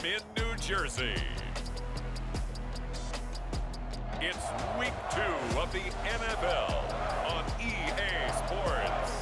in New Jersey. It's week 2 of the NFL on EA Sports.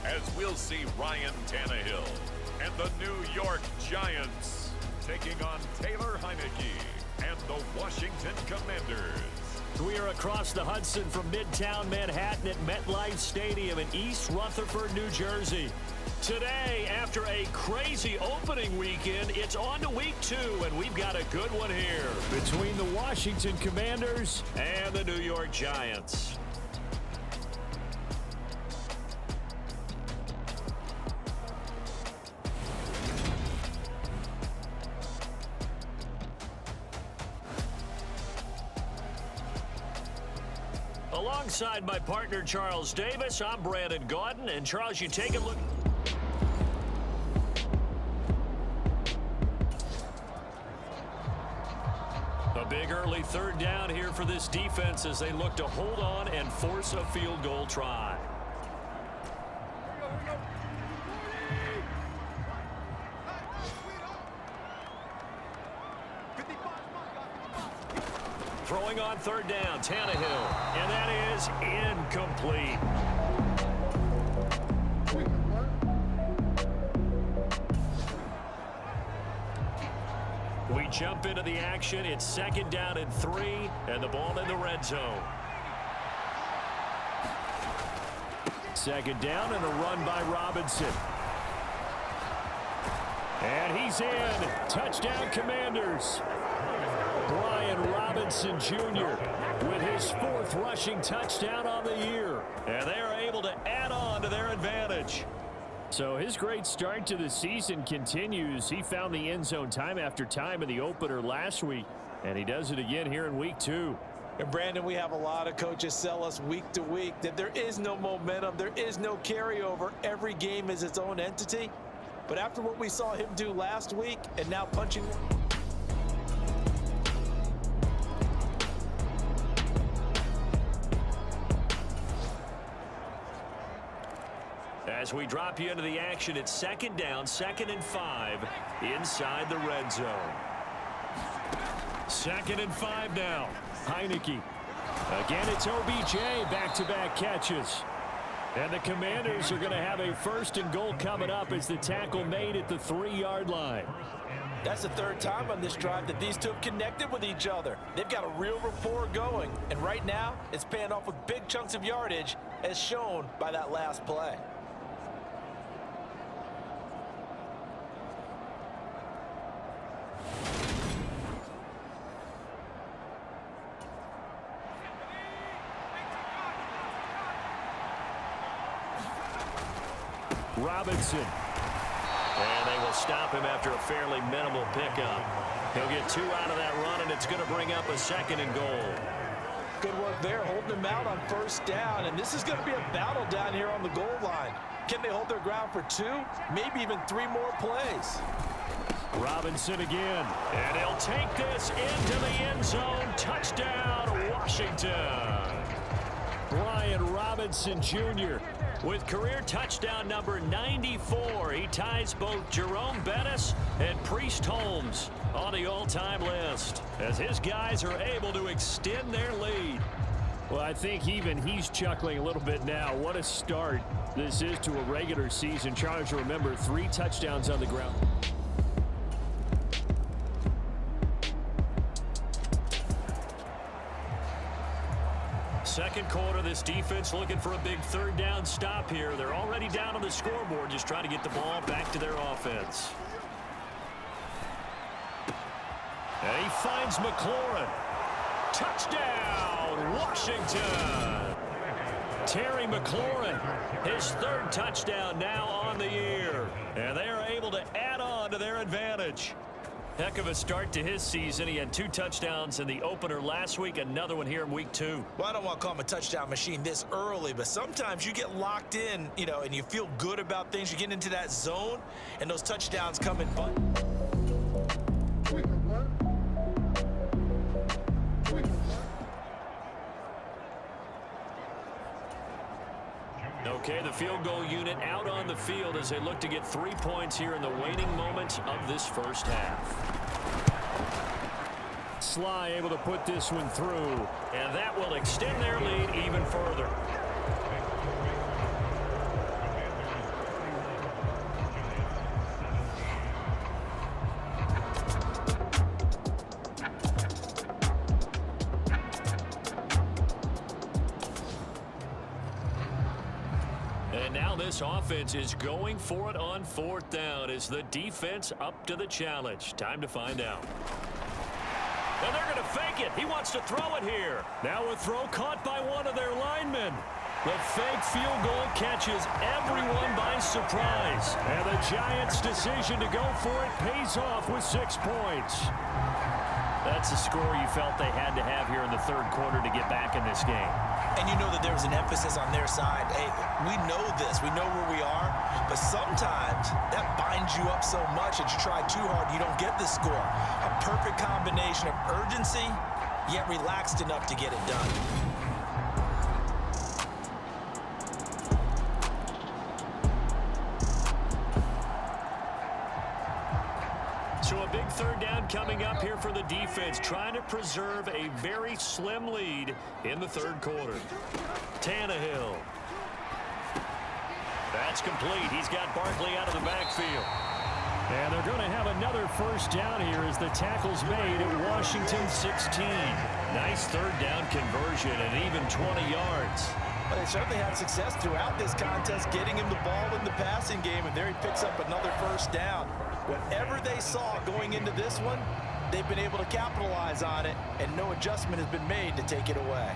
As we'll see Ryan Tannehill and the New York Giants taking on Taylor Heineke and the Washington Commanders. We are across the Hudson from Midtown Manhattan at MetLife Stadium in East Rutherford, New Jersey. Today, after a crazy opening weekend, it's on to week 2, and we've got a good one here between the Washington Commanders and the New York Giants. Alongside my partner, Charles Davis, I'm Brandon Gaudin. And, Charles, you take a look. A big early third down here for this defense as they look to hold on and force a field goal try. Throwing on third down, Tannehill, and that is incomplete. We jump into the action. It's second down and 3, and the ball in the red zone. Second down and a run by Robinson. And he's in. Touchdown, Commanders. Brian Robinson Jr. with his 4th rushing touchdown on the year. And they are able to add on to their advantage. So his great start to the season continues. He found the end zone time after time in the opener last week. And he does it again here in week 2. And Brandon, we have a lot of coaches sell us week to week that there is no momentum, there is no carryover. Every game is its own entity. But after what we saw him do last week and now punching... As we drop you into the action, it's second down, 2nd and 5 inside the red zone. 2nd and 5 now. Heineke. Again, it's OBJ, back-to-back catches. And the Commanders are going to have a 1st and goal coming up as the tackle made at the 3-yard line. That's the 3rd time on this drive that these two have connected with each other. They've got a real rapport going. And right now, it's paying off with big chunks of yardage, as shown by that last play. Robinson. And they will stop him after a fairly minimal pickup. He'll get 2 out of that run, and it's going to bring up a 2nd and goal. Good work there, holding him out on 1st down. And this is going to be a battle down here on the goal line. Can they hold their ground for 2, maybe even 3 more plays? Robinson again. And he'll take this into the end zone. Touchdown, Washington. Brian Robinson Jr. with career touchdown number 94. He ties both Jerome Bettis and Priest Holmes on the all-time list as his guys are able to extend their lead. Well, I think even he's chuckling a little bit now. What a start this is to a regular season. Chargers, remember, 3 touchdowns on the ground. Second quarter, this defense looking for a big 3rd down stop here. They're already down on the scoreboard, just trying to get the ball back to their offense. And he finds McLaurin. Touchdown, Washington. Terry McLaurin, his 3rd touchdown now on the year. And they are able to add on to their advantage. Heck of a start to his season. He had 2 touchdowns in the opener last week, another one here in week 2. Well, I don't want to call him a touchdown machine this early, but sometimes you get locked in, and you feel good about things. You get into that zone, and those touchdowns come in bunches. Okay, the field goal unit out on the field as they look to get 3 points here in the waning moments of this first half. Sly able to put this one through, and that will extend their lead even further. And now this offense is going for it on 4th down. Is the defense up to the challenge? Time to find out. And they're going to fake it. He wants to throw it here. Now a throw caught by one of their linemen. The fake field goal catches everyone by surprise. And the Giants' decision to go for it pays off with 6 points. That's a score you felt they had to have here in the 3rd quarter to get back in this game. And you know that there was an emphasis on their side. Hey, we know this. We know where we are. But sometimes that binds you up so much that you try too hard, you don't get the score. A perfect combination of urgency, yet relaxed enough to get it done. So a big 3rd down coming up here for the defense, trying to preserve a very slim lead in the 3rd quarter. Tannehill. That's complete. He's got Barkley out of the backfield. And they're going to have another first down here as the tackle's made at Washington 16. Nice 3rd down conversion and even 20 yards. Well, they certainly had success throughout this contest, getting him the ball in the passing game, and there he picks up another first down. Whatever they saw going into this one, they've been able to capitalize on it, and no adjustment has been made to take it away.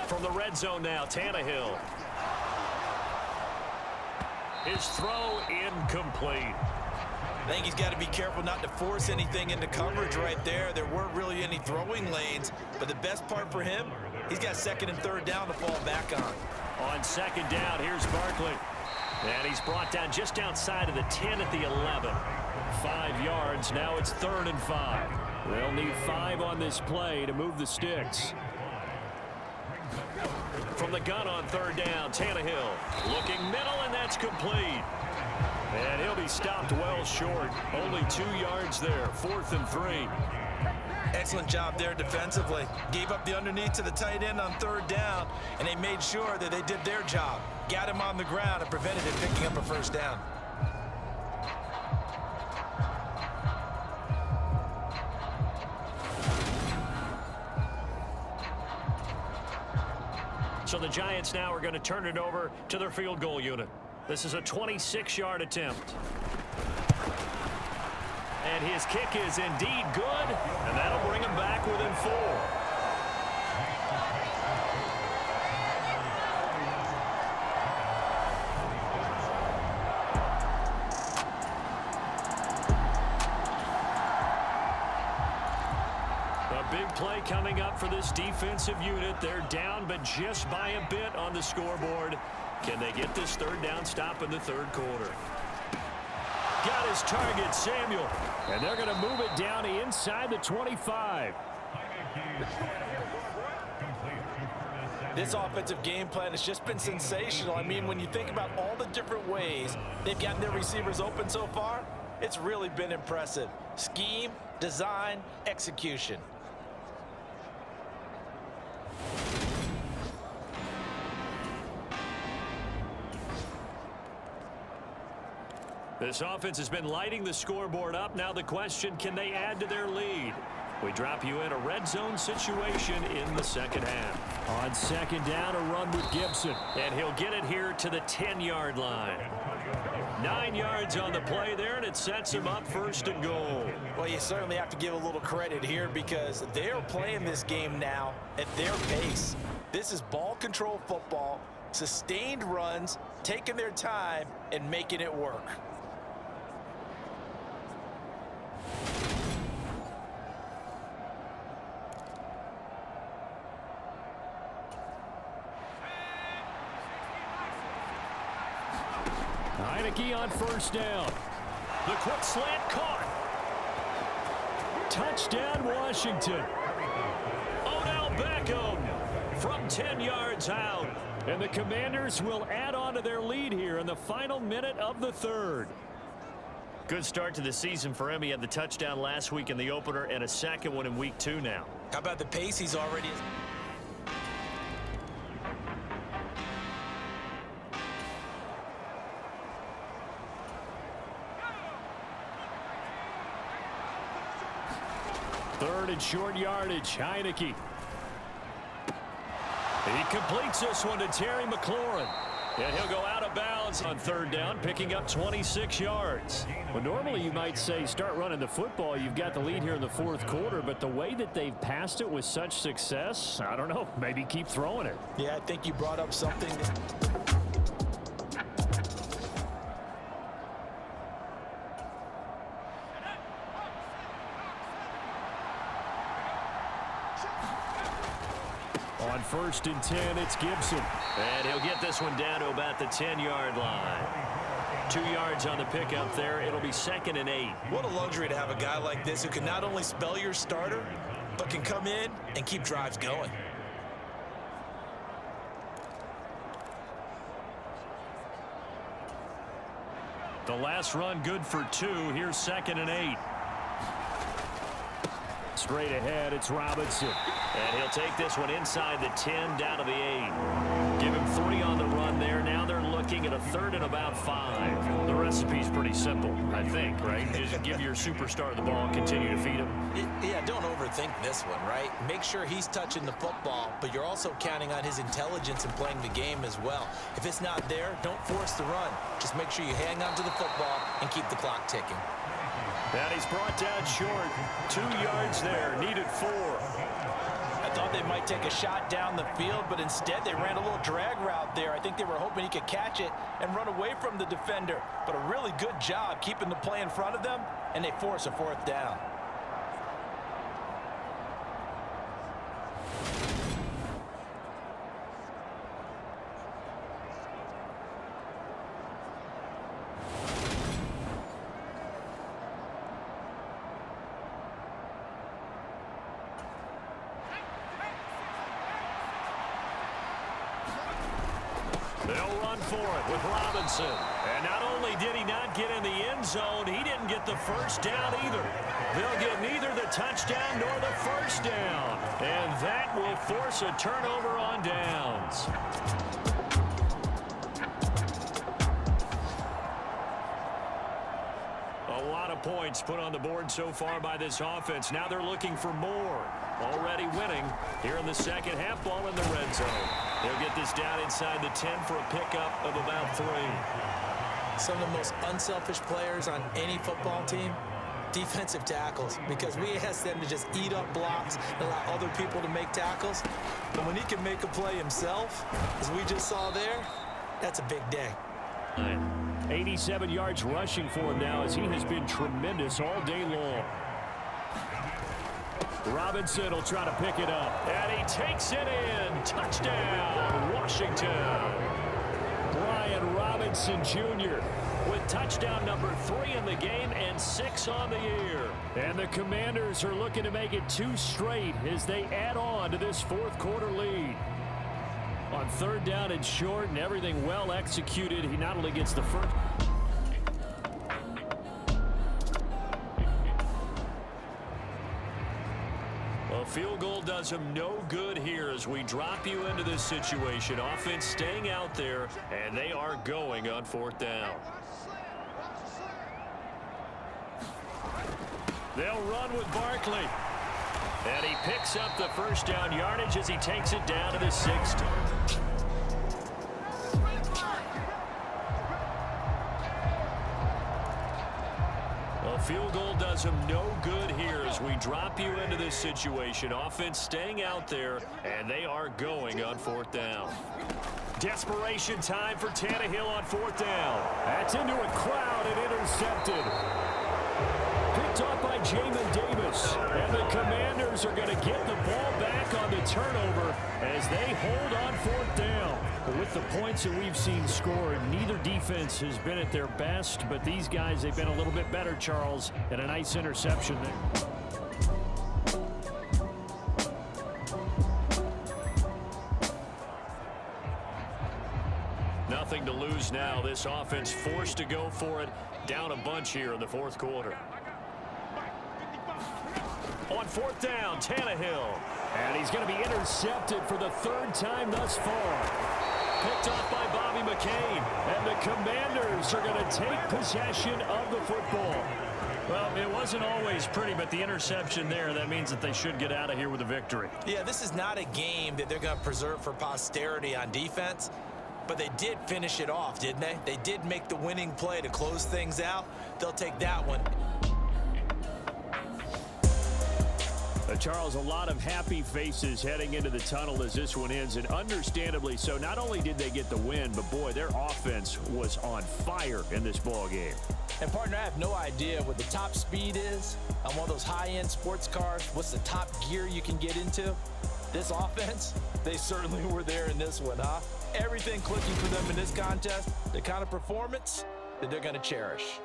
From the red zone now, Tannehill. His throw incomplete. I think he's got to be careful not to force anything into coverage right there. There weren't really any throwing lanes, but the best part for him, he's got 2nd and 3rd down to fall back on. On 2nd down, here's Barkley. And he's brought down just outside of the 10 at the 11. 5 yards, now it's 3rd and 5. They'll need 5 on this play to move the sticks. From the gun on 3rd down, Tannehill looking middle, and that's complete. And he'll be stopped well short. Only 2 yards there, 4th and 3. Excellent job there defensively. Gave up the underneath to the tight end on 3rd down, and they made sure that they did their job. Got him on the ground and prevented him picking up a first down. So the Giants now are going to turn it over to their field goal unit. This is a 26-yard attempt. And his kick is indeed good, and that'll bring him back within 4. Big play coming up for this defensive unit. They're down, but just by a bit on the scoreboard. Can they get this 3rd down stop in the 3rd quarter? Got his target, Samuel. And they're going to move it down inside the 25. This offensive game plan has just been sensational. I mean, when you think about all the different ways they've gotten their receivers open so far, it's really been impressive. Scheme, design, execution. This offense has been lighting the scoreboard up. Now the question, can they add to their lead? We drop you in a red zone situation in the second half. On second down, a run with Gibson. And he'll get it here to the 10-yard line. 9 yards on the play there, and it sets him up first and goal. Well, you certainly have to give a little credit here because they're playing this game now at their pace. This is ball control football, sustained runs, taking their time, and making it work. Heineke on first down. The quick slant caught. Touchdown, Washington. Odell Beckham from 10 yards out. And the Commanders will add on to their lead here in the final minute of the third. Good start to the season for him. He had the touchdown last week in the opener and a second one in week 2 now. How about the pace he's already... Third and short yardage, Heineke. He completes this one to Terry McLaurin. And he'll go out of bounds on third down, picking up 26 yards. Well, normally you might say start running the football. You've got the lead here in the fourth quarter, but the way that they've passed it with such success, I don't know, maybe keep throwing it. Yeah, I think you brought up something that... On first and 10, it's Gibson. And he'll get this one down to about the 10-yard line. 2 yards on the pickup there. It'll be second and 8. What a luxury to have a guy like this who can not only spell your starter, but can come in and keep drives going. The last run good for 2. Here's second and 8. Straight ahead, it's Robinson. And he'll take this one inside the 10 down to the 8. Give him 3 on the run there. Now they're looking at a third and about 5. The recipe's pretty simple, I think, right? Just give your superstar the ball and continue to feed him. Yeah, don't overthink this one, right? Make sure he's touching the football, but you're also counting on his intelligence in playing the game as well. If it's not there, don't force the run. Just make sure you hang on to the football and keep the clock ticking. And he's brought down short. 2 yards there, needed 4. I thought they might take a shot down the field, but instead they ran a little drag route there. I think they were hoping he could catch it and run away from the defender. But a really good job keeping the play in front of them, and they force a fourth down. They'll run for it with Robinson. And not only did he not get in the end zone, he didn't get the first down either. They'll get neither the touchdown nor the first down. And that will force a turnover on downs. A lot of points put on the board so far by this offense. Now they're looking for more. Already winning here in the second half, ball in the red zone. They'll get this down inside the 10 for a pickup of about 3. Some of the most unselfish players on any football team, defensive tackles, because we ask them to just eat up blocks and allow other people to make tackles. But when he can make a play himself, as we just saw there, that's a big day. 87 yards rushing for him now as he has been tremendous all day long. Robinson will try to pick it up. And he takes it in. Touchdown, Washington. Brian Robinson Jr. with touchdown number 3 in the game and 6 on the year. And the Commanders are looking to make it 2 straight as they add on to this fourth quarter lead. On third down and short and everything well executed, he not only gets the first... A field goal does him no good here as we drop you into this situation. Offense staying out there, and they are going on fourth down. They'll run with Barkley. And he picks up the first down yardage as he takes it down to the 60. A field goal does him no good here as we drop you into this situation. Offense staying out there, and they are going on 4th down. Desperation time for Tannehill on 4th down. That's into a crowd and intercepted. Picked off by Jamin Davis. And the Commanders are going to get the ball back on the turnover as they hold on 4th down. But with the points that we've seen scored, neither defense has been at their best, but these guys, they've been a little bit better, Charles, and a nice interception there. Nothing to lose now. This offense forced to go for it. Down a bunch here in the 4th quarter. On 4th down, Tannehill. And he's going to be intercepted for the 3rd time thus far. Picked off by Bobby McCain. And the Commanders are going to take possession of the football. Well, it wasn't always pretty, but the interception there, that means that they should get out of here with a victory. Yeah, this is not a game that they're going to preserve for posterity on defense. But they did finish it off, didn't they? They did make the winning play to close things out. They'll take that one. Charles, a lot of happy faces heading into the tunnel as this one ends, and understandably so. Not only did they get the win, but boy, their offense was on fire in this ball game. And partner, I have no idea what the top speed is on one of those high-end sports cars. What's the top gear you can get into? This offense, they certainly were there in this one, huh? Everything clicking for them in this contest, the kind of performance that they're going to cherish.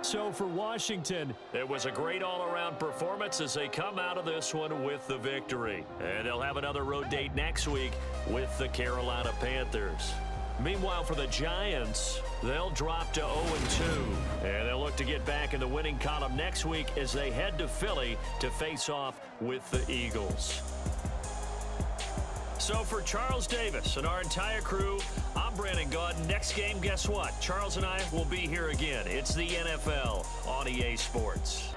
So for Washington, it was a great all-around performance as they come out of this one with the victory. And they'll have another road date next week with the Carolina Panthers. Meanwhile, for the Giants, they'll drop to 0-2. And they'll look to get back in the winning column next week as they head to Philly to face off with the Eagles. So for Charles Davis and our entire crew, I'm Brandon Gaudin. Next game, guess what? Charles and I will be here again. It's the NFL on EA Sports.